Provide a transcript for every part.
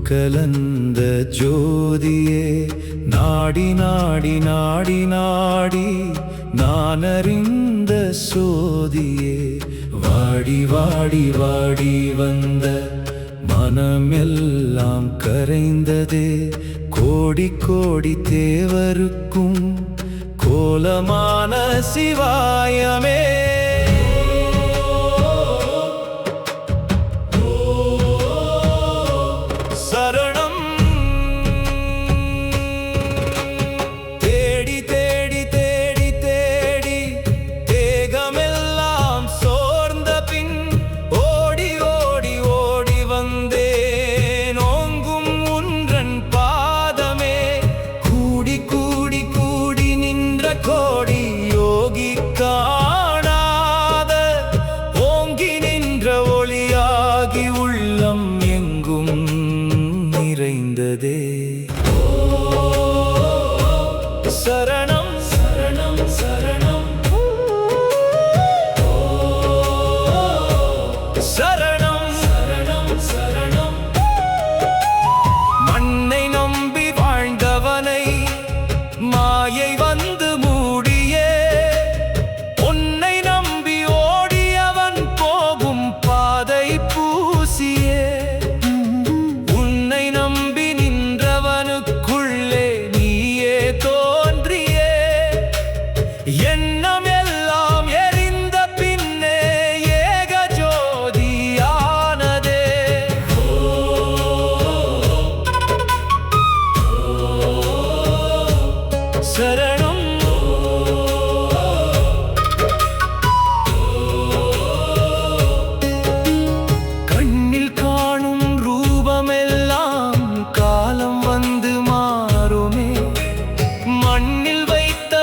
கலந்த ஜோதியே நாடி நாடி நாடி நாடி நான் அறிந்த சோதியே வாடி வாடி வாடி வந்த மனமெல்லாம் கரைந்ததே கோடி கோடி தேவருக்கும் கோலமான சிவாயமே கோடி யோகி காணாத ஓங்கி நின்ற ஒளியாகி உள்ளம் எங்கும் நிறைந்ததே சரணம் சரணம் சரணம் சரணம் சரணம் சரணம் மண்ணை நம்பி வாழ்ந்தவனை மாயை வந்து எண்ணமெல்லாம் எரிந்த பின்னே ஏக ஜோதியானதே சரணம் கண்ணில் காணும் ரூபமெல்லாம் காலம் வந்து மாறுமே மண்ணில் வைத்த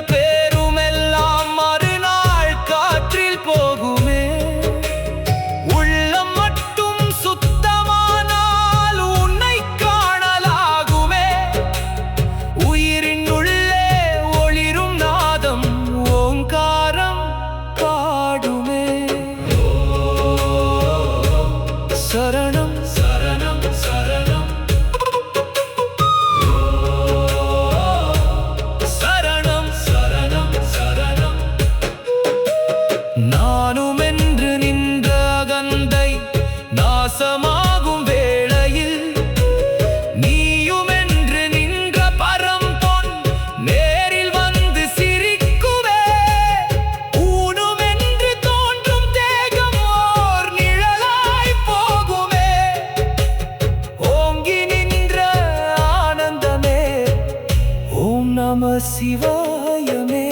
சரணம் சரணம் சரணம் சரணம் சரணம் சரணம் நானும் என்று நின்ற அகந்தை நாசமாகும் வேளையில் நீயும் என்று நின்ற பரம்பொன் நேரில் வந்து சிரிக்குவே ஊனும் என்று தோன்றும் தேகம் ஓர் நிழலாய் போகுமே ஓங்கி நின்ற ஆனந்தமே ஓம் நம சிவாயமே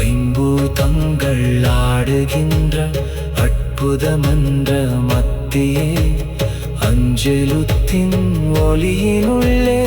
ஐம்பூதங்கள் ஆடுகின்ற அற்புத மன்ற மத்தியே அஞ்சலுத்தின் ஒளியினுள்ளே